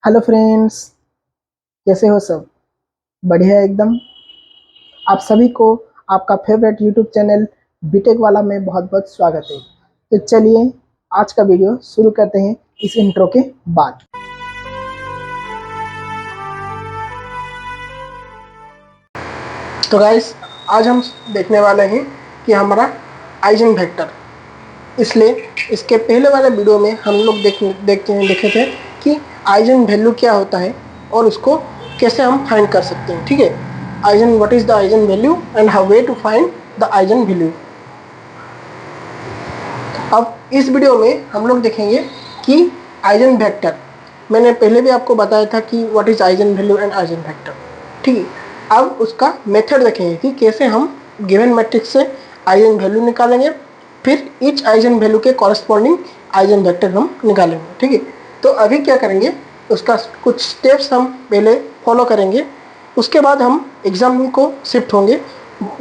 Hello friends, कैसे हो सब? बढ़िया एकदम। आप सभी को आपका फेवरेट यूट्यूब चैनल बीटेक वाला में बहुत बहुत स्वागत है। तो चलिए आज का वीडियो शुरू करते हैं इस इंट्रो के बाद। तो गाइस, आज हम देखने वाले हैं कि हमारा आइजन वेक्टर, इसलिए इसके पहले वाले वीडियो में हम लोग देखे थे कि आइजन वैल्यू क्या होता है और उसको कैसे हम फाइंड कर सकते हैं। ठीक है, eigen, what is the eigen value and how way to find the eigen value. अब इस वीडियो में हम लोग देखेंगे कि आइजन वेक्टर, मैंने पहले भी आपको बताया था कि what is eigen value and eigen vector. ठीक है, अब उसका मेथड देखेंगे कि कैसे हम गिवन मैट्रिक्स से आइजन वैल्यू निकालेंगे, फिर ईच आइजन वैल्यू के कॉरस्पॉन्डिंग आइजन वेक्टर हम निकालेंगे। ठीक है, तो अभी क्या करेंगे, उसका कुछ स्टेप्स हम पहले फॉलो करेंगे, उसके बाद हम एग्जाम को शिफ्ट होंगे,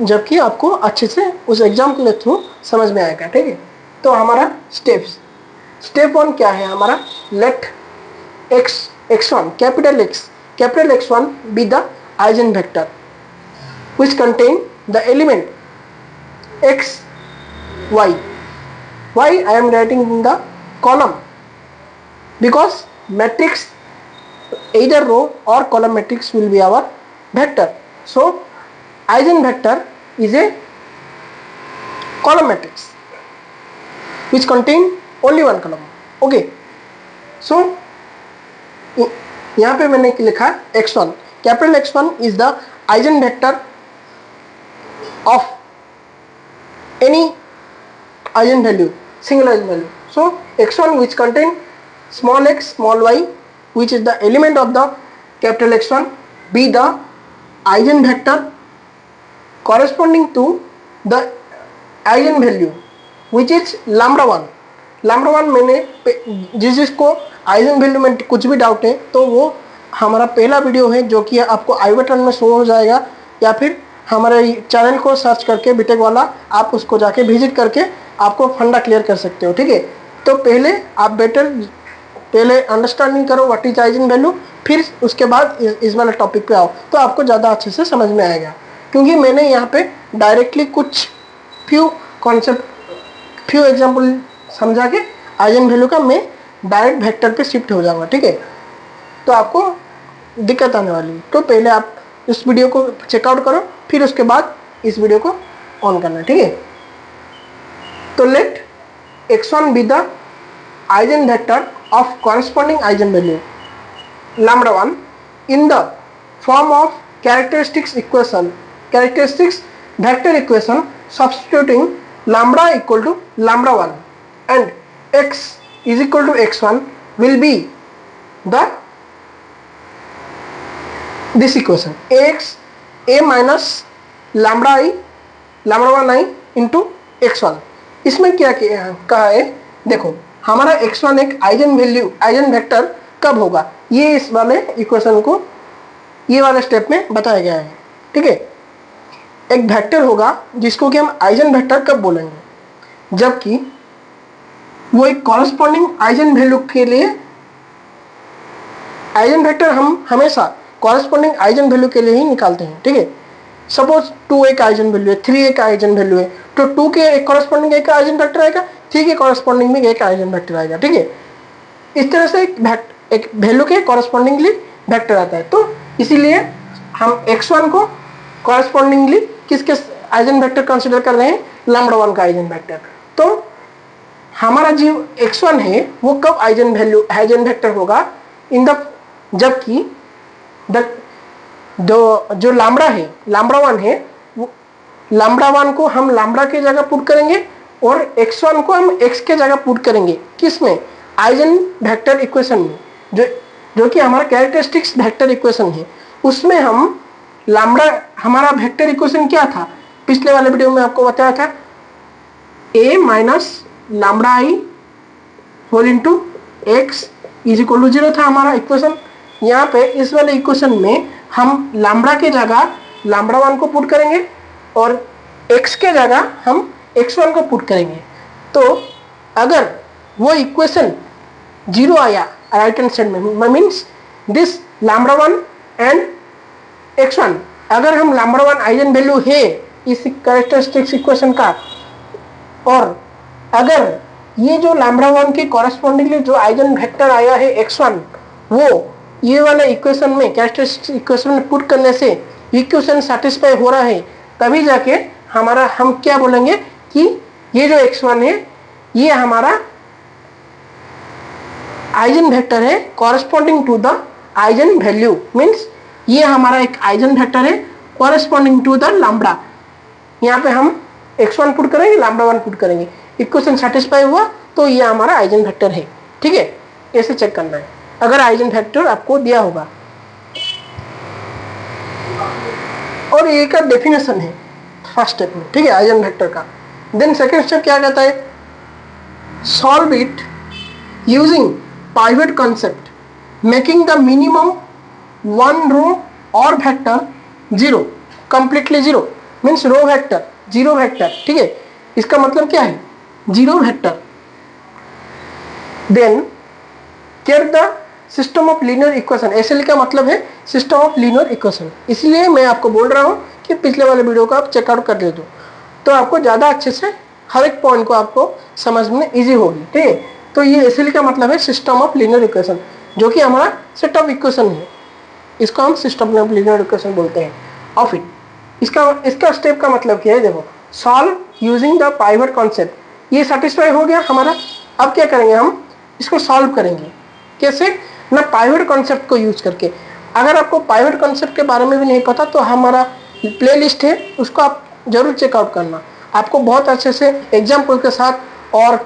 जबकि आपको अच्छे से उस एग्जाम के थ्रू समझ में आएगा। ठीक है, तो हमारा स्टेप 1 क्या है हमारा, let x1 capital X1 be the eigenvector which contain the element x, y. Why I am writing in the column? Because matrix, either row or column matrix will be our vector. So eigen vector is a column matrix which contain only one column. Okay, so यहाँ पे मैंने लिखा x1, capital X1 is the eigen vector of any eigen value, single eigen value. So x1 which contain small x, small y, which is the element of the capital X1, be the eigen vector corresponding to the eigen value which is lambda 1. Lambda 1 मैंने जिसको eigen value में कुछ भी doubt है तो वो हमारा पहला वीडियो है जो कि आपको आई बटन में शो हो जाएगा, या फिर हमारे चैनल को सर्च करके बीटेक वाला आप उसको जाके विजिट करके आपको फंडा क्लियर कर सकते हो। ठीक है, तो पहले आप पहले अंडरस्टैंडिंग करो व्हाट इज आइजन वैल्यू, फिर उसके बाद इस वाले टॉपिक पे आओ तो आपको ज़्यादा अच्छे से समझ में आएगा। क्योंकि मैंने यहाँ पे डायरेक्टली कुछ फ्यू एग्जाम्पल समझा के आइजन वैल्यू का मैं डायरेक्ट वेक्टर पे शिफ्ट हो जाऊंगा। ठीक है, तो आपको दिक्कत आने वाली है, तो पहले आप इस वीडियो को चेकआउट करो, फिर उसके बाद इस वीडियो को ऑन करना। ठीक है, तो let x1 be the eigenvector of corresponding eigenvalue lambda 1 in the form of characteristics vector equation substituting lambda equal to lambda 1 and x is equal to x1 will be this equation ax a minus lambda 1 i into x1। इसमें क्या कहा है, देखो हमारा x1 एक eigen vector कब होगा, ये इस वाले इक्वेशन को ये वाले स्टेप में बताया गया है। ठीक है, एक वेक्टर होगा जिसको कि हम आइजन वेक्टर कब बोलेंगे, जबकि वो एक कॉरस्पॉन्डिंग आइजन वैल्यू के लिए आइजन वेक्टर हम हमेशा कॉरस्पॉन्डिंग आइजन वैल्यू के लिए ही निकालते हैं। ठीक है, सपोज 2 एक आइजन वैल्यू है, 3 एक आइजन वैल्यू है, तो 2 के एक कॉरस्पॉन्डिंग एक आइजन वेक्टर आएगा, 3 के कॉरस्पॉन्डिंग में एक आइजन वेक्टर आएगा। ठीक है, इस तरह से एक वैल्यू के कॉरस्पॉन्डिंगली वेक्टर आता है। तो इसीलिए हम x1 को कॉरस्पॉन्डिंगली किसके आइजन वेक्टर कंसीडर कर रहे हैं, लैम्ब्डा 1 का आइजन वेक्टर। तो हमारा जो x1 है वो कब आइजन वेक्टर होगा, जबकि जो लैम्ब्डा 1 है वो लैम्ब्डा 1 को हम लैम्ब्डा के जगह पुट करेंगे और x1 को हम x के जगह पुट करेंगे, किसमें, आइजन वेक्टर इक्वेशन में, जो कि हमारा कैरेक्टरिस्टिक्स वेक्टर इक्वेशन है। उसमें हम हमारा वेक्टर इक्वेशन क्या था, पिछले वाले वीडियो में आपको बताया था, a minus lambda i whole into x is equal to 0 था हमारा इक्वेशन। यहाँ पे इस वाले इक्वेशन में हम लैम्ब्डा के जगह लैम्ब्डा 1 को पुट करेंगे और x के जगह हम x1 को पुट करेंगे। तो अगर वो इक्वेशन 0 आया राइट हैंड साइड में, means this lambda 1 and x1, अगर हम लैम्ब्डा 1 आइजन वैल्यू है इस कैरेक्टरिस्टिक्स इक्वेशन का, और अगर ये जो लैम्ब्डा 1 के कॉरेस्पॉन्डिंगली जो आइजन वेक्टर आया है x1, वो ये वाला इक्वेशन में कैरेक्टरिस्टिक्स इक्वेशन में पुट करने से इक्वेशन सेटिस्फाई हो रहा है, तभी जाके हमारा हम क्या बोलेंगे कि ये जो x1 है ये हमारा आइजन वेक्टर है corresponding to the eigen value, means ये हमारा एक आइजन वेक्टर है कॉरेस्पॉन्डिंग टू द लैम्ब्डा। यहाँ पे हम x1 पुट करेंगे, लैम्ब्डा 1 पुट करेंगे, इक्वेशन सेटिस्फाई हुआ तो ये हमारा आइजन वेक्टर है। ठीक है, ऐसे चेक करना है अगर आइजन वेक्टर आपको दिया होगा। और ये का डेफिनेशन है फर्स्ट स्टेप में, ठीक है, आइजन वेक्टर का। देन सेकंड स्टेप क्या कहता है, solve it using pivot concept making the minimum one row और vector zero, completely zero, means row vector zero vector. ठीक है, इसका मतलब क्या है, zero vector. Then care the system of linear equation, SL का मतलब है सिस्टम ऑफ लीनियर इक्वेशन, इसलिए मैं आपको बोल रहा हूं कि पिछले वाले वीडियो को आप चेकआउट कर ले दो, तो आपको ज़्यादा अच्छे से हर एक पॉइंट को आपको समझ में इजी होगी। ठीक है, तो ये एसएल का मतलब है सिस्टम ऑफ लीनियर इक्वेशन, जो कि हमारा सेट ऑफ इक्वेशन है, इसको हम सिस्टम ऑफ लीनियर इक्वेशन बोलते हैं ऑफ इट। इसका स्टेप का मतलब क्या है, देखो, solve using the pivot concept, ये सेटिस्फाई हो गया हमारा। अब क्या करेंगे, हम इसको सॉल्व करेंगे, कैसे ना, पाइवट कॉन्सेप्ट को यूज करके। अगर आपको पाइवट कॉन्सेप्ट के बारे में भी नहीं पता तो हमारा प्लेलिस्ट है, उसको आप जरूर चेकआउट करना, आपको बहुत अच्छे से एग्जाम्पल के साथ और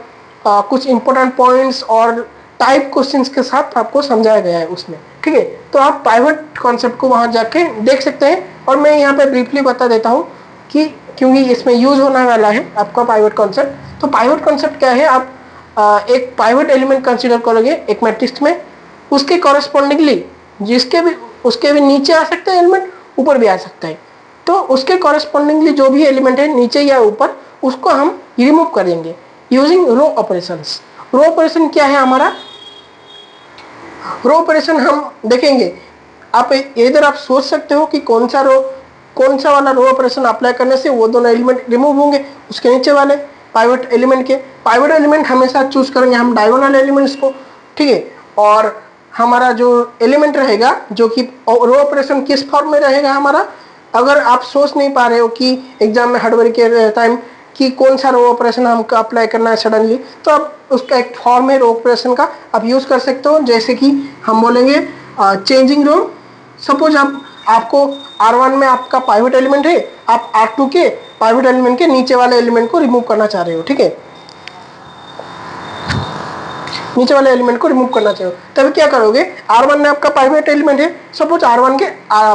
कुछ इंपॉर्टेंट पॉइंट्स और टाइप क्वेश्चंस के साथ आपको समझाया गया है उसमें। ठीक है, तो आप पाइवट कॉन्सेप्ट को वहां जाके देख सकते हैं, और मैं यहाँ पे ब्रीफली बता देता हूँ कि क्योंकि इसमें यूज होने वाला है आपका पाइवट कॉन्सेप्ट। तो पाइवट कॉन्सेप्ट क्या है, आप एक पाइवट एलिमेंट कंसीडर करोगे एक मैट्रिक्स में, उसके कॉरेस्पॉन्डिंगली उसके भी नीचे आ सकते हैं एलिमेंट, ऊपर भी आ सकता है, तो उसके कॉरेस्पॉन्डिंगली जो भी एलिमेंट है नीचे या ऊपर, उसको हम रिमूव करेंगे यूजिंग रो ऑपरेशंस। रो ऑपरेशन क्या है हमारा, रो ऑपरेशन हम देखेंगे, आप इधर आप सोच सकते हो कि कौन सा वाला रो ऑपरेशन अप्लाई करने से वो दोनों एलिमेंट रिमूव होंगे, उसके नीचे वाले पाइवट एलिमेंट के। पाइवट एलिमेंट हमेशा चूज करेंगे हम डायगोनल एलिमेंट्स को। ठीक है, और हमारा जो एलिमेंट रहेगा जो कि रो ऑपरेशन किस फॉर्म में रहेगा हमारा, अगर आप सोच नहीं पा रहे हो कि एग्जाम में हड़बड़ी के टाइम कि कौन सा रो ऑपरेशन हमको अप्लाई करना है सडनली, तो आप उसका एक फॉर्म है रो ऑपरेशन का, आप यूज कर सकते हो। जैसे कि हम बोलेंगे चेंजिंग रो, सपोज आपको R1 में आपका पाइवट एलिमेंट है, आप R2 के पाइवट एलिमेंट के नीचे वाले एलिमेंट को रिमूव करना चाह रहे हो। ठीक है, नीचे वाले एलिमेंट को रिमूव करना चाहिए, तभी क्या करोगे, R1 में आपका पाइवट एलिमेंट है, सपोज R1 के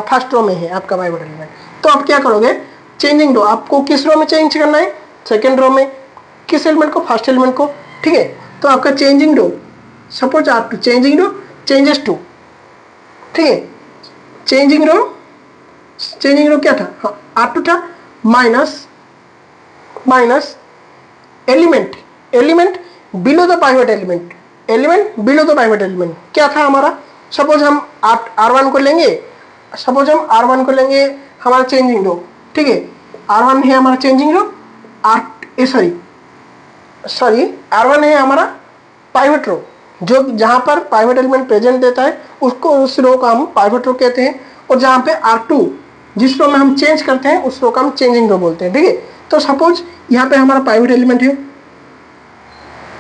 फर्स्ट रो में है आपका पाइवट एलिमेंट, तो आप क्या करोगे, चेंजिंग रो, आपको किस रो में चेंज करना है, सेकंड रो में, किस एलिमेंट को, फर्स्ट एलिमेंट को। ठीक है, तो आपका changing row, suppose R2 changing row changes to. ठीक है, चेंजिंग रो क्या था, हाँ R2 था, minus element below the pivot element, below the pivot element क्या था हमारा, सपोज हम R1 को लेंगे, हमारा चेंजिंग रो। ठीक है, R1 है हमारा चेंजिंग रो, R1 है हमारा पाइवट रो, जो जहां पर पाइवट एलिमेंट प्रेजेंट देता है उसको, उस रो का हम पाइवट रो कहते हैं, और जहां पे R2 जिस रो में हम चेंज करते हैं उस रो का हम चेंजिंग रो बोलते हैं। ठीक है, तो सपोज यहाँ पे हमारा पाइवट एलिमेंट है,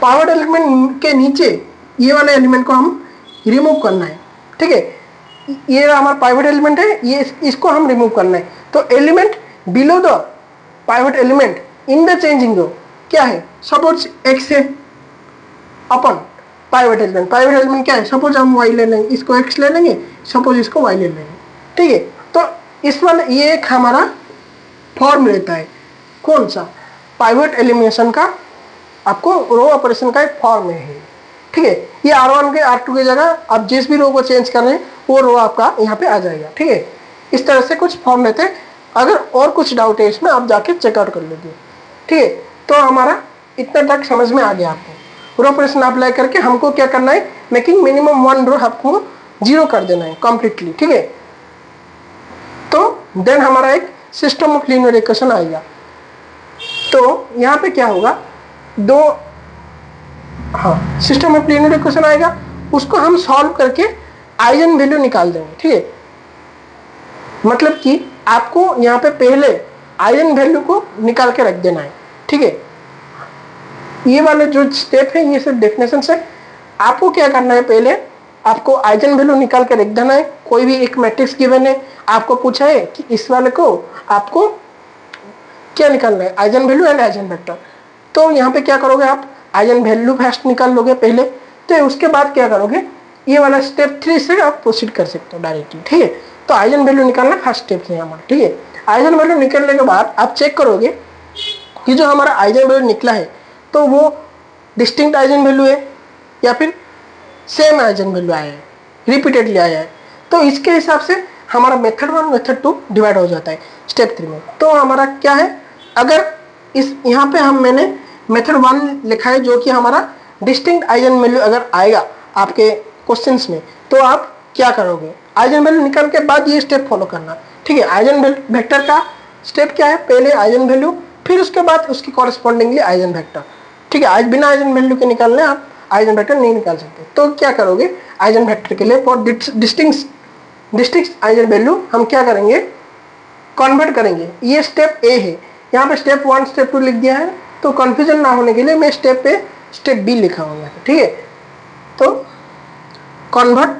पाइवट एलिमेंट के नीचे ये वाले एलिमेंट को हम रिमूव करना है। ठीक है, ये हमारा पाइवट एलिमेंट है, ये इसको हम रिमूव करना है, तो element below the pivot element in the changing row क्या है, सपोज x है अपन पाइवट एलिमेंट क्या है, सपोज हम y ले लेंगे, इसको x ले लेंगे, सपोज इसको y ले लेंगे। ठीक है, तो इस वाले ये एक हमारा फॉर्म रहता है, कौन सा, पाइवट एलिमिनेशन का, आपको रो ऑपरेशन का एक फॉर्म है। ठीक है, ये R1 के R2 की जगह आप जिस भी रो को चेंज कर रहे हैं वो रो आपका यहाँ पे आ जाएगा। ठीक है, इस तरह से कुछ फॉर्म रहते हैं, अगर और कुछ डाउट है इसमें आप जाके चेकआउट कर लीजिए। ठीक है, तो हमारा इतना तक समझ में आ गया आपको। रो ऑपरेशन अप्लाई करके हमको क्या करना है, मेकिंग मिनिमम वन रो आपको जीरो कर देना है कंप्लीटली, ठीक है। तो देन हमारा एक सिस्टम ऑफ लीनियर इक्वेशन आएगा। तो यहाँ पे क्या होगा, दो, हाँ, सिस्टम ऑफ लीनियर इक्वेशन आएगा, उसको हम सॉल्व करके आइजन वैल्यू निकाल देंगे, ठीक है। मतलब कि आपको यहाँ पे पहले आइजन वैल्यू को निकाल के रख देना है, ठीक है। ये वाले जो स्टेप है ये सिर्फ डेफिनेशन से, आपको क्या करना है, पहले आपको आइजन वैल्यू निकाल के रख देना है। कोई भी एक मैट्रिक्स गिवन है, आपको पूछा है कि इस वाले को आपको क्या निकालना है, eigen value and eigen vector. तो यहाँ पे क्या करोगे, आप आइजन वैल्यू फर्स्ट निकाल लोगे पहले, तो उसके बाद क्या करोगे, ये वाला स्टेप 3 से आप प्रोसीड कर सकते हो डायरेक्टली, ठीक है। तो आइजन वैल्यू निकालना फर्स्ट स्टेप है हमारा, ठीक है। आइजन वैल्यू निकलने के बाद आप चेक करोगे कि जो हमारा आइजन वैल्यू निकला है तो वो डिस्टिंक्ट आइजन वैल्यू है या फिर सेम आइजन वैल्यू आया है, रिपीटेडली आया है। तो इसके हिसाब से हमारा मेथड 1 मेथड 2 डिवाइड हो जाता है स्टेप 3 में। तो हमारा क्या है, अगर इस यहाँ पे मैंने मेथड 1 लिखा है जो कि हमारा डिस्टिंक्ट आइजन वैल्यू अगर आएगा आपके क्वेश्चंस में, तो आप क्या करोगे, आइजन वैल्यू निकाल के बाद ये स्टेप फॉलो करना, ठीक है। आइजन वेक्टर का स्टेप क्या है, पहले आइजन वैल्यू, फिर उसके बाद उसकी कॉरेस्पॉन्डिंगली आइजन वेक्टर, ठीक है। आज बिना आइजन वैल्यू के निकालने आप आइजन वेक्टर नहीं निकाल सकते। तो क्या करोगे, आइजन वेक्टर के लिए फॉर डिस्टिंक्ट आइजन वैल्यू हम क्या करेंगे, कन्वर्ट करेंगे। ये स्टेप ए है, यहाँ पे स्टेप 1 स्टेप 2 लिख दिया है, तो कंफ्यूजन ना होने के लिए मैं स्टेप पे स्टेप बी लिखा हूँ, ठीक है। तो convert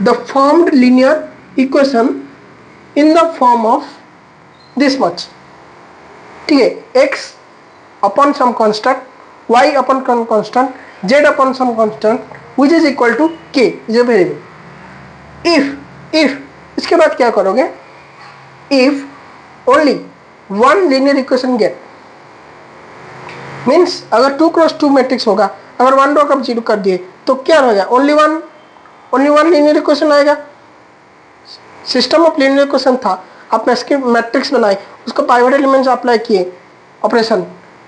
the formed linear equation in the form of this much, ठीक है। x upon some constant, y upon constant, z upon some constant which is equal to k is a variable। if इसके बाद क्या करोगे, if only one linear equation get, means अगर 2x2 matrix होगा, अगर 1 रो कब 0 कर दिए तो क्या रहेगा, ओनली वन लीनियर इक्वेशन आएगा। सिस्टम ऑफ लीनियर इक्वेशन था, आपने इसके मैट्रिक्स बनाए, उसको पाइवट एलिमेंट्स अप्लाई किए ऑपरेशन,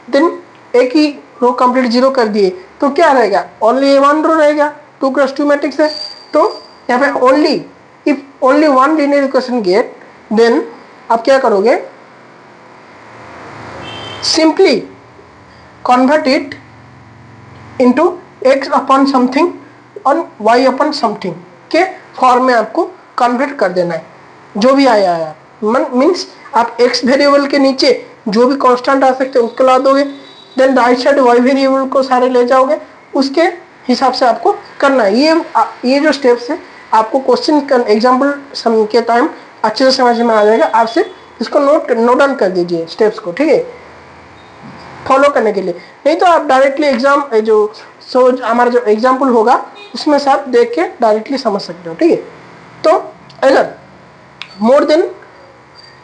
देन एक ही रो कंप्लीट 0 कर दिए, तो क्या रहेगा, ओनली 1 रो रहेगा, 2x2 मैट्रिक्स है। तो यहाँ पे only if only one linear equation get, then आप क्या करोगे, simply convert it into x upon something और y अपॉन समथिंग के फॉर्म में आपको कन्वर्ट कर देना है, जो भी आया मीन्स आप x वेरिएबल के नीचे जो भी कांस्टेंट आ सकते हैं उसको ला दोगे, then right side y variable को सारे ले जाओगे, उसके हिसाब से आपको करना है। ये जो स्टेप्स है आपको क्वेश्चन एग्जाम्पल के टाइम अच्छे से समझ में आ जाएगा। आप सिर्फ इसको नोट डाउन कर दीजिए स्टेप्स को, ठीक है, फॉलो करने के लिए। नहीं तो आप डायरेक्टली एग्जाम जो हमारा जो एग्जाम्पल होगा उसमें से आप देख के डायरेक्टली समझ सकते हो, ठीक है। तो अगर मोर देन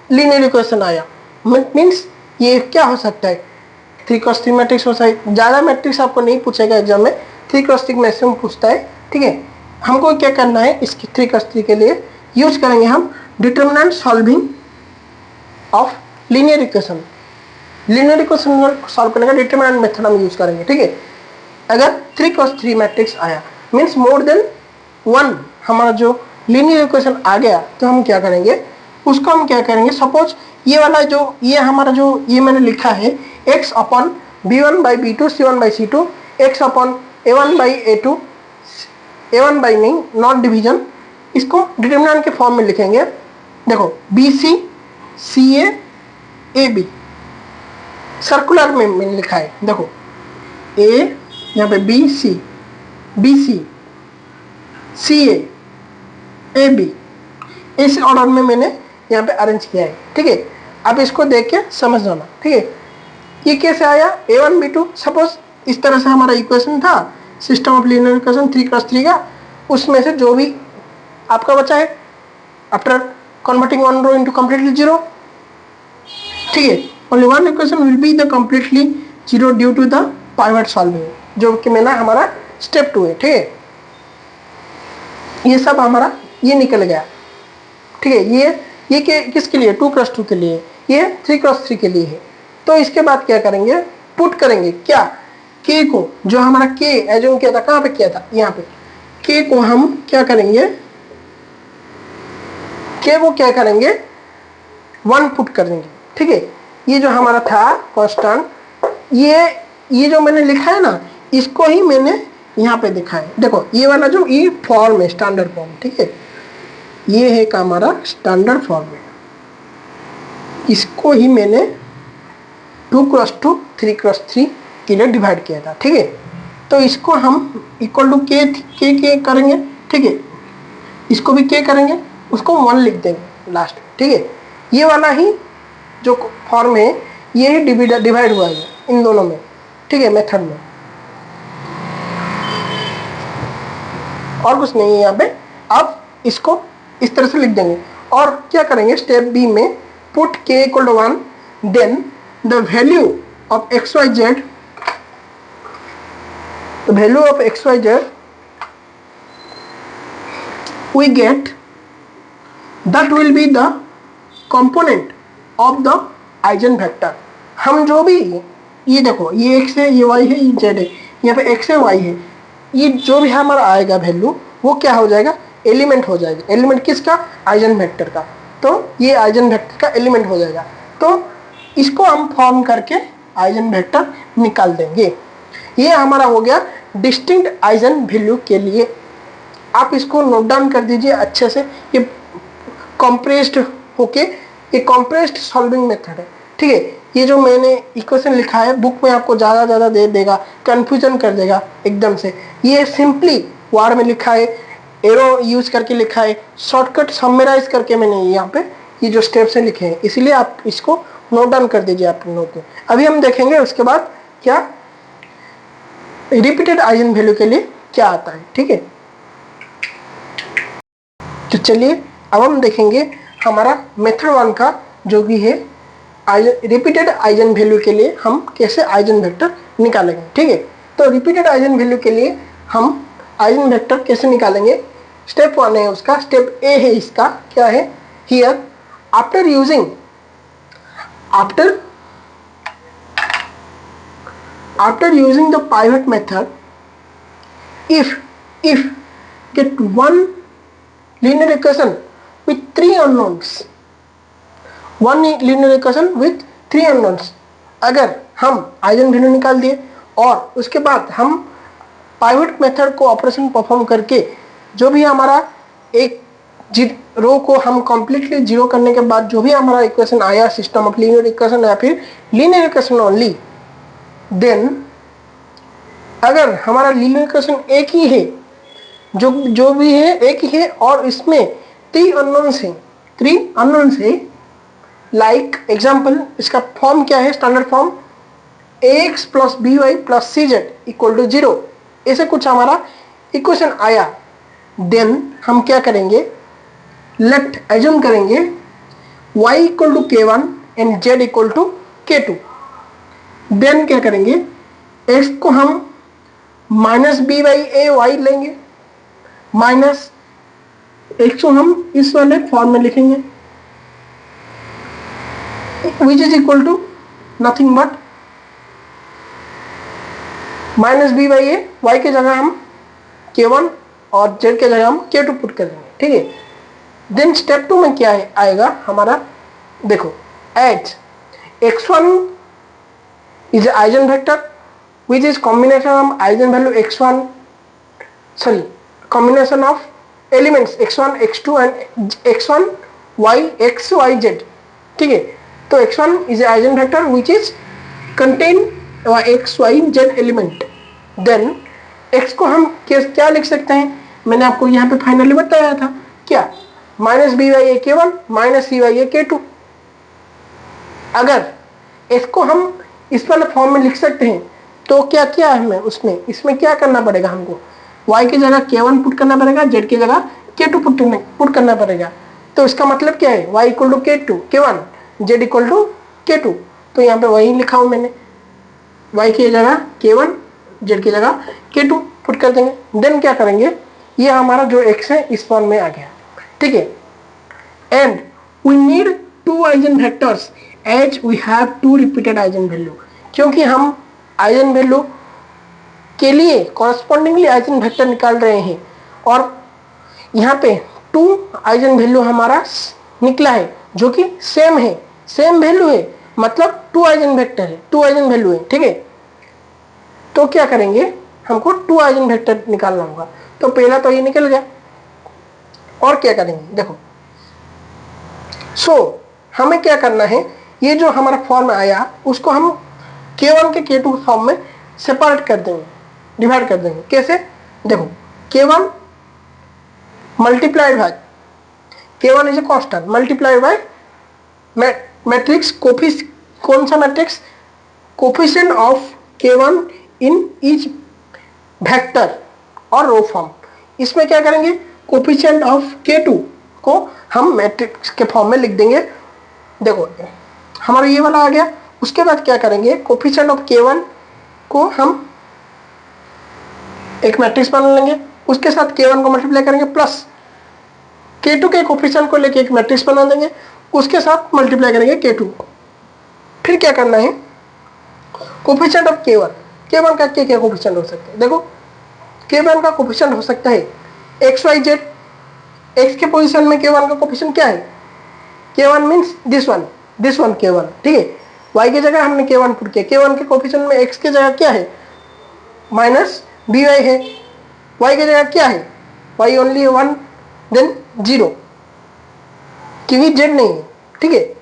लीनियर इक्वेशन आया, मीन्स ये क्या हो सकता है, 3x3 मैट्रिक्स हो सकता है। ज़्यादा मैट्रिक्स आपको नहीं पूछेगा एग्जाम में, 3x3 मैक्सिमम पूछता है, ठीक है। हमको क्या करना है, इसकी 3x3 के लिए यूज करेंगे हम determinant solving of linear equation. Linear equation solve करने का डिटरमिनेंट मेथड हम यूज करेंगे, ठीक है। अगर 3x3 मैट्रिक्स आया मीन्स मोर देन 1 हमारा जो लीनियर इक्वेशन आ गया, तो हम क्या करेंगे, उसको हम क्या करेंगे, सपोज ये वाला जो ये हमारा जो ये मैंने लिखा है x upon b1 by b2 c1 by c2, x upon a1 by a2, a1 by नहीं नॉट डिवीजन, इसको डिटरमिनेंट के फॉर्म में लिखेंगे। देखो bc ca ab सर्कुलर में मैंने लिखा है, देखो a यहाँ पे bc ca ab इस ऑर्डर में मैंने यहाँ पे अरेंज किया है, ठीक है। अब इसको देख के समझ जाना, ठीक है। ये कैसे आया, a1 b2, सपोज इस तरह से हमारा इक्वेशन था system of linear equation 3x3 का, उसमें से जो भी आपका बचा है after converting one row into completely 0, ठीक है। Only one equation will be the completely 0 due to the pivot solving, जो कि मैंने हमारा स्टेप 2 है, ठीक है। ये सब हमारा ये निकल गया, ठीक है। ये किसके लिए, 2x2 के लिए, ये 3x3 के लिए है। तो इसके बाद क्या करेंगे, पुट करेंगे क्या, k को, जो हमारा k एज्यूम किया था, कहाँ पे किया था, यहाँ पे के को हम क्या करेंगे, के को क्या करेंगे 1 पुट कर देंगे। ठीक है, ये जो हमारा था कांस्टेंट, ये जो मैंने लिखा है ना, इसको ही मैंने यहाँ पे दिखा है। देखो ये वाला जो ये फॉर्म है स्टैंडर्ड फॉर्म, ठीक है, ये है का हमारा स्टैंडर्ड फॉर्म है, इसको ही मैंने 2x2 3x3 के लिए डिवाइड किया था। ठीक है, तो इसको हम इक्वल टू के करेंगे। ठीक है, इसको भी के करेंगे, उसको 1 लिख देंगे लास्ट में। ठीक है, ये वाला ही जो फॉर्म है ये ही डिवाइड हुआ है इन दोनों में। ठीक है, मेथड में और कुछ नहीं है यहाँ पे। अब इसको इस तरह से लिख देंगे और क्या करेंगे, स्टेप बी में put k equal to 1, then the value of x y z, the value of xyz we get, that will be the component of the eigenvector। हम जो भी, ये देखो ये x है, ये y है, ये z है, यहाँ पे x है, y है, ये जो भी हमारा आएगा वैल्यू वो क्या हो जाएगा, एलिमेंट हो जाएगा। एलिमेंट किसका, आइजनवेक्टर का। तो ये आइजनवेक्टर का एलिमेंट हो जाएगा। तो इसको हम फॉर्म करके आइजनवेक्टर निकाल देंगे। ये हमारा हो गया डिस्टिंक्ट आइजन वैल्यू के लिए। आप इसको नोट डाउन कर दीजिए अच्छे से। ये कॉम्प्रेस्ड होके, ये कॉम्प्रेस्ड सॉल्विंग मेथड है। ठीक है, ये जो मैंने इक्वेशन लिखा है बुक में आपको ज़्यादा दे देगा, कंफ्यूजन कर देगा एकदम से। ये सिंपली वर्ड में लिखा है, एरो यूज करके लिखा है, शॉर्टकट समराइज करके मैंने यहाँ पे ये जो स्टेप्स हैं लिखे हैं, इसलिए आप इसको नोट डाउन कर दीजिए अपने नोट में। अभी हम देखेंगे उसके बाद क्या रिपीटेड आइजन वैल्यू के लिए क्या आता है। ठीक है, तो चलिए अब हम देखेंगे हमारा मेथड 1 का जो भी है रिपीटेड आइजन वैल्यू के लिए हम कैसे आइजन वेक्टर निकालेंगे। ठीक है, तो रिपीटेड आइजन वैल्यू के लिए हम आइजन वेक्टर कैसे निकालेंगे, स्टेप 1 है उसका। स्टेप ए है इसका, क्या है, here after using the pivot method, if get one linear equation with 3 unknowns, अगर हम आइजन वैल्यू निकाल दिए और उसके बाद हम पाइवट मेथड को ऑपरेशन परफॉर्म करके जो भी हमारा एक रो को हम कंप्लीटली जीरो करने के बाद जो भी हमारा इक्वेशन आया, सिस्टम ऑफ लीनियर इक्वेशन या फिर लीनियर इक्वेशन ओनली, देन अगर हमारा लीनियर इक्वेशन एक ही है, जो भी है एक ही है और इसमें 3 अननोन्स है, लाइक एग्जाम्पल इसका फॉर्म क्या है, standard form ax plus B Y plus C Z equal to 0, ऐसे कुछ हमारा इक्वेशन आया, देन हम क्या करेंगे, लेट एज्यूम करेंगे y equal to k1 and z equal to k2। Then क्या करेंगे, x को हम minus B by A Y लेंगे, माइनस x को हम इस वाले फॉर्म में लिखेंगे which is equal to nothing but minus B by A, Y के जगह हम k1 और z के जगह हम k2 पुट कर देंगे। ठीक है, देन स्टेप 2 में क्या आएगा हमारा, देखो as x1 is eigenvector which is combination of eigen value combination of elements x1 x2 and x1 y x y z। ठीक है, तो x1 is eigen vector which is contain x y z element। Then x को हम क्या लिख सकते हैं, मैंने आपको यहाँ पे फाइनली बताया था क्या, माइनस बी वाई ए k1 माइनस सी वाई ए k2। अगर x को हम इस वाले फॉर्म में लिख सकते हैं तो क्या क्या है हमें उसमें, इसमें क्या करना पड़ेगा, हमको y की जगह k1 पुट करना पड़ेगा, z की जगह k2 पुट करना पड़ेगा। तो इसका मतलब क्या है, y equal to k1 z equal to k2। तो यहाँ पे वही लिखा हूँ मैंने, y की जगह k1 z की जगह k2 पुट कर देंगे। देन क्या करेंगे, ये हमारा जो x है इस फॉर्म में आ गया। ठीक है, and we need 2 eigenvectors as we have 2 repeated eigenvalue, क्योंकि हम आइजन वैल्यू के लिए कॉरस्पॉन्डिंगली आइजन वेक्टर निकाल रहे हैं और यहाँ पे 2 आइजन वैल्यू हमारा निकला है जो कि सेम है, सेम वैल्यू है, मतलब 2 आइजन वेक्टर है, 2 आइजन वैल्यू है, ठीक है। तो क्या करेंगे, हमको 2 आइजन वेक्टर निकालना होगा। तो पहला तो ये निकल गया, और क्या करेंगे देखो। हमें क्या करना है, ये जो हमारा फॉर्म आया उसको हम K1 के K2 फॉर्म में सेपरेट कर देंगे, डिवाइड कर देंगे। कैसे देखो, K1 multiplied by K1 is a constant multiplied by matrix कौन सा matrix, coefficient of K1 in each vector और रो फॉर्म। इसमें क्या करेंगे, कोफिशिएंट ऑफ K2 को हम मैट्रिक्स के फॉर्म में लिख देंगे। देखो हमारा ये वाला आ गया। उसके बाद क्या करेंगे, कोफिशिएंट ऑफ K1 को हम एक मैट्रिक्स बना लेंगे, उसके साथ K1 को मल्टीप्लाई करेंगे, प्लस K2 के कोफिशिएंट को लेके एक मैट्रिक्स बना देंगे, उसके साथ मल्टीप्लाई करेंगे K2। फिर क्या करना है, कोफिशिएंट ऑफ K1 का क्या कोफिशिएंट हो सकता है, देखो K1 का कोफिशिएंट हो सकता है एक्स वाई जेड। एक्स के पोजीशन में K1 का कोफिशिएंट क्या है, K1 means this one K1, ठीक है। y की जगह हमने K1 पुट किया, K1 के कोफिशिएंट में x की जगह क्या है, माइनस by है। y की जगह क्या है, y ओनली 1 देन 0, क्योंकि z नहीं है, ठीक है।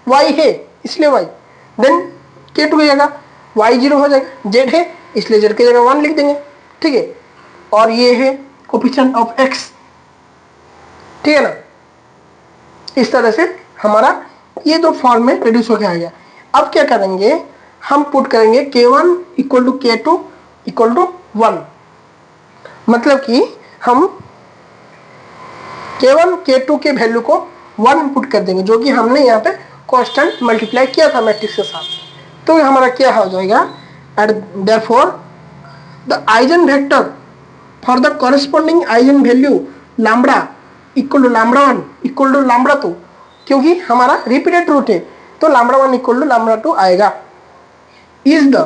y है इसलिए y, देन K2 की जगह y 0 हो जाएगा, z है इसलिए z की जगह 1 लिख देंगे, ठीक है। और ये है कोफिशिएंट ऑफ x, ठीक है ना। इस तरह से हमारा ये दो फॉर्म में रिड्यूस होकर आ गया। अब क्या करेंगे, हम पुट करेंगे K1 equal to K2 equal to 1, मतलब कि हम K1 K2 के वैल्यू को 1 पुट कर देंगे, जो कि हमने यहाँ पे कांस्टेंट मल्टीप्लाई किया था मैट्रिक्स के साथ। तो हमारा क्या हो जाएगा, and therefore the eigenvector for the corresponding eigenvalue lambda equal to lambda 1 equal to lambda 2, क्योंकि हमारा रिपीटेड रूट है तो लैम्बडा 1 इक्वल टू लैम्बडा 2 आएगा। इज द,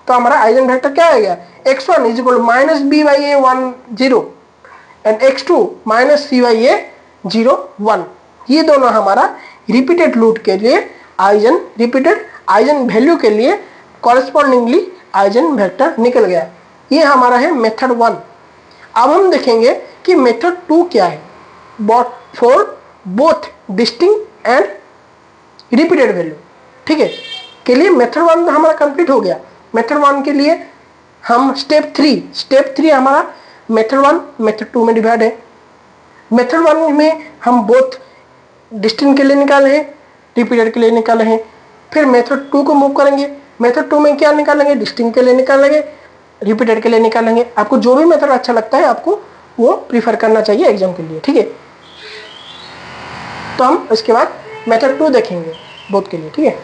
तो हमारा आइजन वेक्टर क्या आएगा, x1 is equal to minus B by A 1 0 and x2 minus C by A 0 1। ये दोनों हमारा रिपीटेड रूट के लिए रिपीटेड आइजन वैल्यू के लिए कॉरेस्पॉन्डिंगली आइजन वेक्टर निकल गया। ये हमारा है मेथड 1। अब हम देखेंगे कि मेथड 2 क्या है, for both distinct and repeated value, ठीक है। के लिए मेथड 1 हमारा कंप्लीट हो गया। मेथड 1 के लिए हम स्टेप 3 हमारा मेथड 1 मेथड 2 में डिवाइड है। मेथड 1 में हम बोथ डिस्टिंक्ट के लिए निकाले हैं, रिपीटेड के लिए निकाले हैं। फिर मेथड 2 को मूव करेंगे, मेथड 2 में क्या निकालेंगे, डिस्टिंक्ट के लिए निकालेंगे, रिपीटेड के लिए निकालेंगे। आपको जो भी मेथड अच्छा लगता है आपको वो प्रीफर करना चाहिए एग्जाम के लिए, ठीक है। तो हम इसके बाद मेथड 2 देखेंगे बोथ के लिए, ठीक है।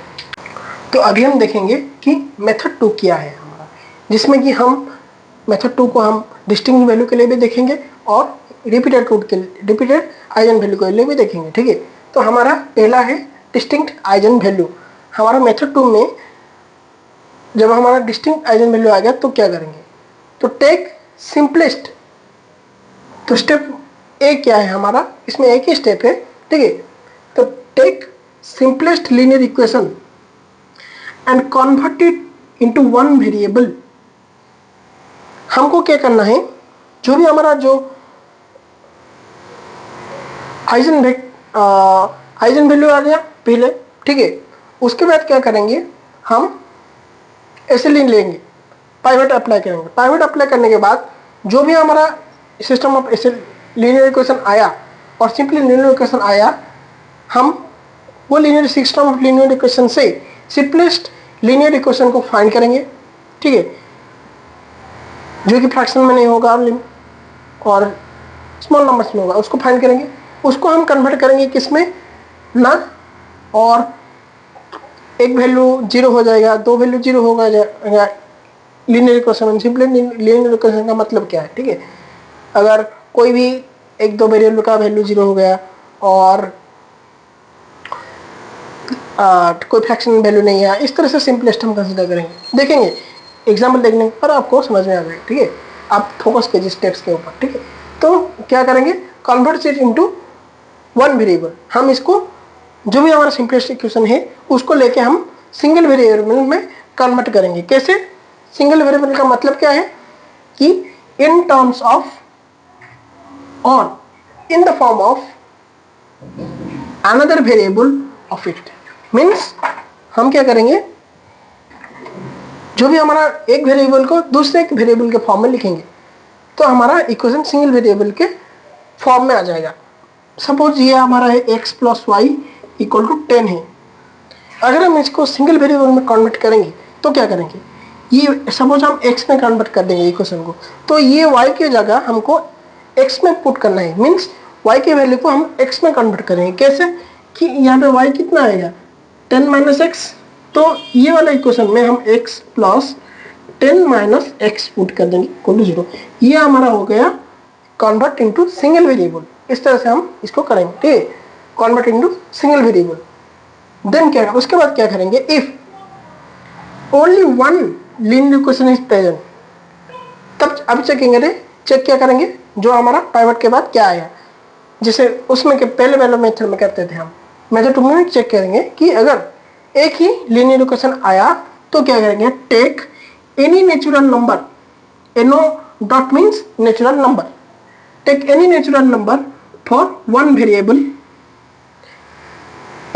तो अभी हम देखेंगे कि मेथड 2 क्या है हमारा, जिसमें कि हम मेथड 2 को हम डिस्टिंक्ट वैल्यू के लिए भी देखेंगे और रिपीटेड रूट के लिए, रिपीटेड आइजन वैल्यू के लिए भी देखेंगे, ठीक है। तो हमारा पहला है डिस्टिंक्ट आइजन वैल्यू। हमारा मेथड 2 में जब हमारा डिस्टिंक्ट आइजन वैल्यू आ गया तो क्या करेंगे, तो टेक सिंपलेस्ट। तो स्टेप ए क्या है हमारा, इसमें एक ही स्टेप है, ठीक है। तो take simplest linear equation and convert it into one variable. हमको क्या करना है, जो भी हमारा जो आइजन वैल्यू आ गया पहले, ठीक है। उसके बाद क्या करेंगे, हम ऐसे लेंगे, पाइवट अप्लाई करेंगे। पाइवट अप्लाई करने के बाद जो भी हमारा सिस्टम ऑफ ऐसे लीनियर इक्वेशन आया और सिंपली लीनियर इक्वेशन आया, हम वो linear system of linear equation से सिंपलेस्ट लीनियर इक्वेशन को फाइंड करेंगे, ठीक है, जो कि फ्रैक्शन में नहीं होगा और स्मॉल नंबर्स में होगा, उसको फाइंड करेंगे। उसको हम कन्वर्ट करेंगे किसमें ना, और एक वैल्यू 0 हो जाएगा, 2 वैल्यू 0 होगा जाएगा linear equation. Simply linear equation का मतलब क्या है, ठीक है। अगर कोई भी 1-2 वेरिएबल का वैल्यू 0 हो गया और कोई फ्रैक्शन वैल्यू नहीं है, इस तरह से सिंपलेस्ट हम कंसिडर करेंगे। देखेंगे एग्जाम्पल देखने पर आपको समझ में आ जाएगा, ठीक है। आप फोकस कीजिए स्टेप्स के ऊपर, ठीक है। तो क्या करेंगे, convert it into one variable. हम इसको जो भी हमारा सिंपलेस्ट इक्वेशन है उसको लेके हम सिंगल वेरिएबल में कन्वर्ट करेंगे। कैसे? सिंगल वेरिएबल का मतलब क्या है कि इन टर्म्स ऑफ और इन the form of another variable of it. Means हम क्या करेंगे, जो भी हमारा एक वेरिएबल को दूसरे एक वेरिएबल के फॉर्म में लिखेंगे तो हमारा इक्वेशन सिंगल वेरिएबल के फॉर्म में आ जाएगा। सपोज ये हमारा है x plus Y equal to 10 है। अगर हम इसको सिंगल वेरिएबल में कन्वर्ट करेंगे तो क्या करेंगे, ये सपोज हम x में कन्वर्ट कर देंगे इक्वेशन को, तो ये y की जगह हमको x में पुट करना है। मीन्स y के वैल्यू को हम x में कन्वर्ट करेंगे। कैसे कि यहाँ पे y कितना आएगा 10 माइनस एक्स, तो ये वाला इक्वेशन में हम x plus 10 minus x put कर देंगे इक्वल टू 0। ये हमारा हो गया कन्वर्ट इनटू सिंगल वेरिएबल। इस तरह से हम इसको करेंगे, ठीक है, convert into single variable. Then क्या, उसके बाद क्या करेंगे, if only one linear equation is present, तब अब चेकिंगे, चेक क्या करेंगे, जो हमारा पाइवट के बाद क्या आया, जैसे उसमें के पहले वाले मेथड में करते थे हम, मेथड 2 में चेक करेंगे कि अगर एक ही लीनियर इक्वेशन आया तो क्या करेंगे, टेक एनी नेचुरल नंबर, एनो dot means natural number, take any natural number for one variable.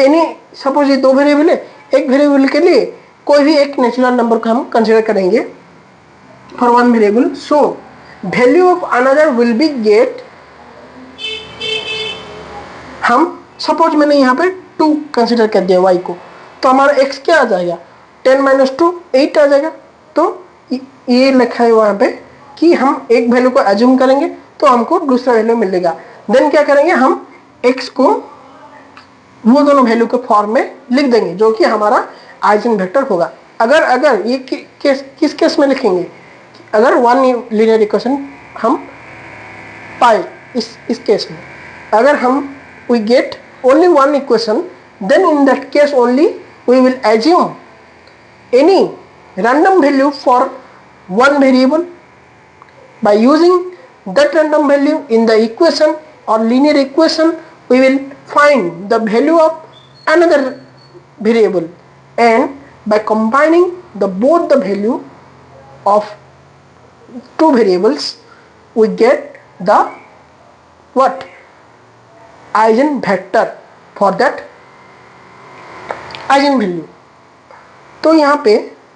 Any, suppose ये दो वेरिएबल है, एक वेरिएबल के लिए कोई भी एक नेचुरल नंबर को हम कंसीडर करेंगे for one variable. So value of another will be get, हम सपोज मैंने यहाँ पे 2 कंसीडर कर दिया y को, तो हमारा x क्या आ जाएगा, 10 माइनस 2 8 आ जाएगा। तो ये लिखा है वहाँ पे कि हम एक वैल्यू को एज्यूम करेंगे तो हमको दूसरा वैल्यू मिलेगा। देन क्या करेंगे, हम x को वो दोनों वैल्यू के फॉर्म में लिख देंगे जो कि हमारा आइजन वेक्टर होगा। अगर ये किस केस में लिखेंगे, अगर वन लीनियर इक्वेशन हम पाए, इस केस में अगर हम we get only one equation, then in that case only we will assume any random value for one variable. By using that random value in the equation or linear equation, we will find the value of another variable, and by combining both the value of two variables we get the what, eigen vector for that eigen value. तो यहाँ पे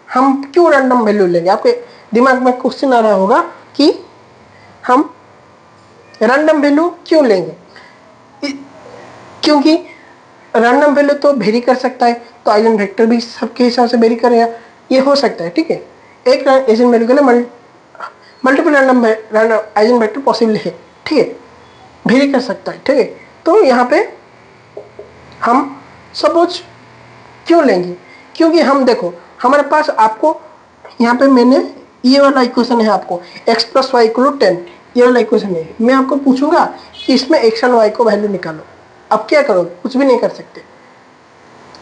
हम क्यों random value लेंगे, आपके दिमाग में question आ रहा होगा कि हम रैंडम वैल्यू क्यों लेंगे, क्योंकि रैंडम वैल्यू तो वेरी कर सकता है, तो आइजन वेक्टर भी सबके हिसाब से वेरी करेगा, ये हो सकता है, ठीक है। एक आइजन वैल्यू के लिए multiple random eigen vector possible है, ठीक है, वेरी कर सकता है, ठीक है। तो यहाँ पे हम सपोज क्यों लेंगे, क्योंकि हम देखो हमारे पास, आपको यहाँ पे मैंने ये वाला इक्वेशन है, आपको x plus Y equal to 10, ये वाला इक्वेशन है। मैं आपको पूछूंगा कि इसमें x और y को वैल्यू निकालो, अब क्या करोगे, कुछ भी नहीं कर सकते,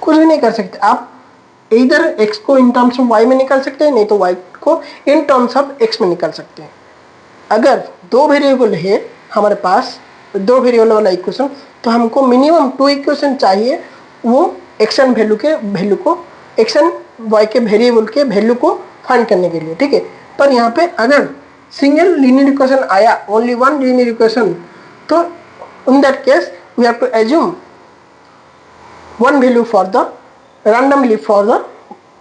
कुछ भी नहीं कर सकते। आप इधर x को इन टर्म्स ऑफ y में निकाल सकते हैं, नहीं तो y को इन टर्म्स ऑफ x में निकाल सकते हैं। अगर दो वेरिएबल है हमारे पास, दो वेरिएबल वाला इक्वेशन, तो हमको मिनिमम 2 इक्वेशन चाहिए वो एक्स एंड वैल्यू को, एक्स एंड वाई के वेरिएबल के वैल्यू को फाइंड करने के लिए, ठीक है। पर यहाँ पे अगर सिंगल लीनियर इक्वेशन आया, ओनली वन लीनियर इक्वेशन, तो in that case we have to assume one value for the randomly for the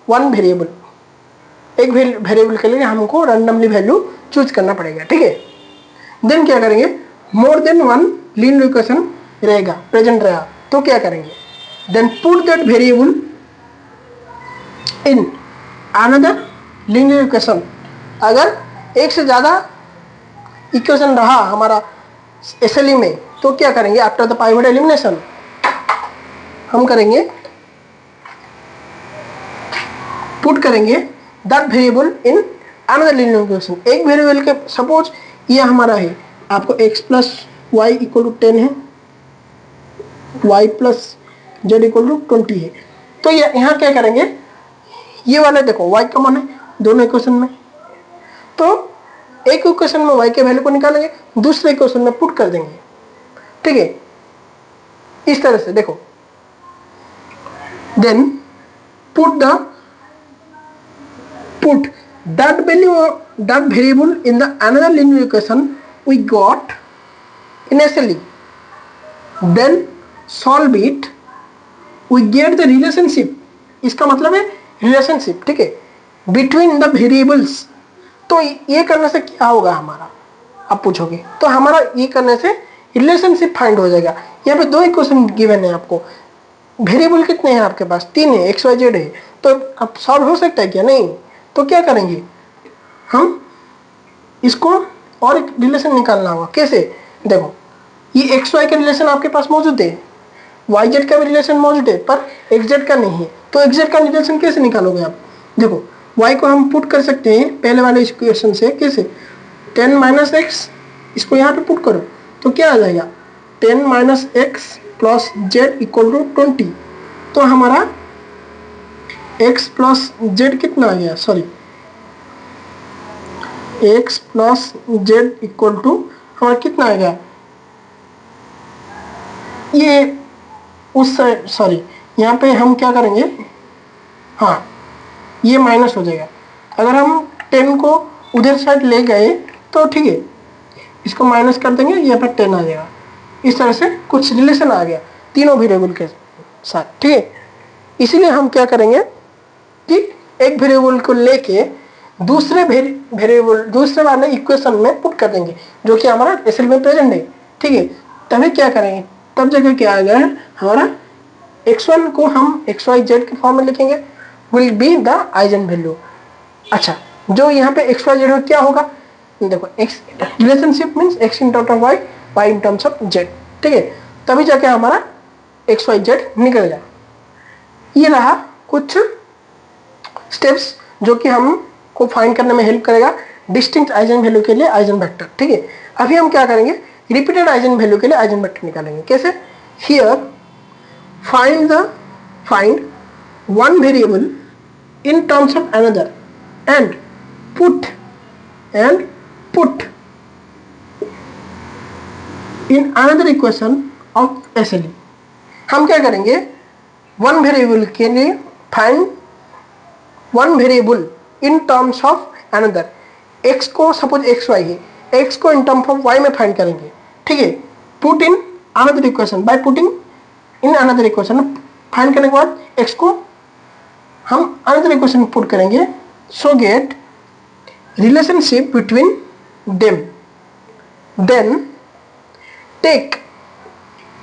one variable. एक वेरिएबल के लिए हमको रैंडमली वैल्यू चूज करना पड़ेगा, ठीक है। देन क्या करेंगे, more than one linear equation रहेगा, प्रेजेंट रहेगा, तो क्या करेंगे, then put that variable in another linear equation. अगर एक से ज़्यादा इक्वेशन रहा हमारा एसएलई में, तो क्या करेंगे, आफ्टर द पाइवट एलिमिनेशन हम करेंगे, पुट करेंगे that variable in another linear equation. एक वेरिएबल के, सपोज ये हमारा है, आपको x plus Y equal to 10 है, y plus z equal to 20 है। तो यहाँ क्या करेंगे, ये वाला देखो y कॉमन है दोनों इक्वेशन में, तो एक इक्वेशन में y के वैल्यू को निकालेंगे, दूसरे इक्वेशन में पुट कर देंगे, ठीक है। इस तरह से देखो, then put that value of that variable in the another linear equation we got in SLE, then solve it, we get the relationship, इसका मतलब है रिलेशनशिप, ठीक है, बिटवीन द वेरिएबल्स। तो ये करने से क्या होगा हमारा, आप पूछोगे, तो हमारा ये करने से रिलेशनशिप फाइंड हो जाएगा। यहाँ पे दो इक्वेशन गिवन है आपको, वेरिएबल कितने हैं आपके पास, 3 है, एक्स वाई जेड है, तो अब सॉल्व हो सकता है क्या, नहीं। तो क्या करेंगे हम, इसको और एक रिलेशन निकालना होगा। कैसे, देखो ये एक्स वाई का रिलेशन आपके पास मौजूद है, वाई जेड का भी रिलेशन मौजूद है, पर एक्स जेड का नहीं है। तो एक्स जेड का रिलेशन कैसे निकालोगे आप, देखो y को हम पुट कर सकते हैं पहले वाले इक्वेशन से। कैसे, 10 माइनस एक्स, इसको यहाँ पे पुट करो तो क्या आ जाएगा, 10 minus x plus z equal to 20। तो हमारा x प्लस जेड कितना आ गया, sorry x plus z equal to हमारा कितना आ गया, ये उस सॉरी यहाँ पे हम क्या करेंगे, हाँ ये माइनस हो जाएगा। अगर हम 10 को उधर साइड ले गए तो ठीक है, इसको माइनस कर देंगे, यहाँ पर 10 आ जाएगा। इस तरह से कुछ रिलेशन आ गया तीनों वेरिएबल के साथ, ठीक है। इसीलिए हम क्या करेंगे कि एक वेरिएबल को लेके दूसरे वेरिएबल दूसरे वाले इक्वेशन में पुट कर देंगे, जो कि हमारा एसएल में प्रेजेंट है, ठीक है। तभी क्या करेंगे, तब जगह क्या आ गया हमारा x1 को हम xy z के फॉर्म में लिखेंगे, will be the eigen value. अच्छा, जो यहाँ पे xy z क्या होगा, देखो x relationship means x in terms of y, y in terms of z, ठीक है। तभी जाके हमारा xy z निकल जाए। ये रहा कुछ स्टेप्स जो कि हमको फाइंड करने में हेल्प करेगा डिस्टिंक्ट आइजन वैल्यू के लिए आइजन वेक्टर, ठीक है। अभी हम क्या करेंगे, रिपीटेड आइजन वैल्यू के लिए आइजन वेक्टर निकालेंगे। कैसे, here find one variable in terms of another and put in another equation of SLE। हम क्या करेंगे, वन वेरिएबल के लिए find one variable in terms of another. x को सपोज एक्स वाई है, x को इन टर्म्स ऑफ y में find करेंगे, ठीक है। Put in another equation, by putting in another equation, find करने के बाद x को हम अनदर इक्वेशन में पुट करेंगे, so get relationship between them, then take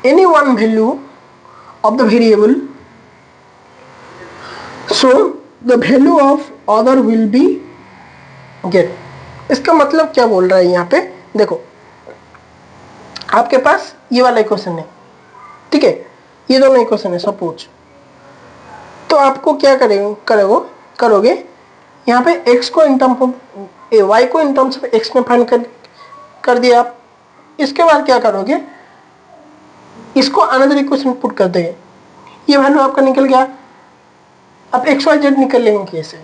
any one value of the variable, so the value of other will be get. इसका मतलब क्या बोल रहा है यहाँ पे, देखो आपके पास ये वाला इक्वेशन है, ठीक है, ये दोनों इक्वेशन है सपोज। तो आपको क्या करोगे यहाँ पे x को इन टर्म्स ऑफ y को इन टर्म्स ऑफ x में फाइंड कर दिया आप। इसके बाद क्या करोगे, इसको अनदर इक्वेशन पुट कर देंगे, ये वैल्यू आपका निकल गया। अब x y z निकल लेंगे कैसे,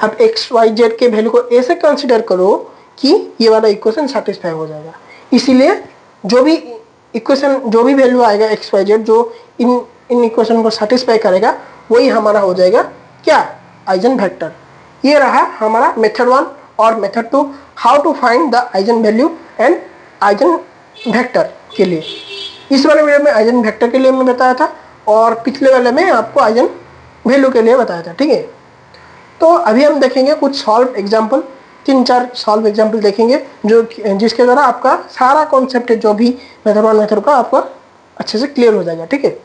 अब x y z के वैल्यू को ऐसे कंसिडर करो कि ये वाला इक्वेशन सेटिस्फाई हो जाएगा। इसीलिए जो भी इक्वेशन, जो भी वैल्यू आएगा एक्स वाई जेड, जो इन इक्वेशन को सेटिस्फाई करेगा, वही हमारा हो जाएगा क्या, आइजन वेक्टर। ये रहा हमारा मेथड 1 और method 2, how to find the eigen value and eigen vector के लिए। इस वाले वीडियो में आइजन वेक्टर के लिए मैं बताया था और पिछले वाले में आपको आइजन वैल्यू के लिए बताया था, ठीक है। तो अभी हम देखेंगे कुछ सॉल्व एग्जाम्पल, 3-4 सॉल्व एग्जाम्पल देखेंगे जो जिसके द्वारा आपका सारा कॉन्सेप्ट जो भी मेथड 1 मेथड का आपका अच्छे से क्लियर हो जाएगा, ठीक है।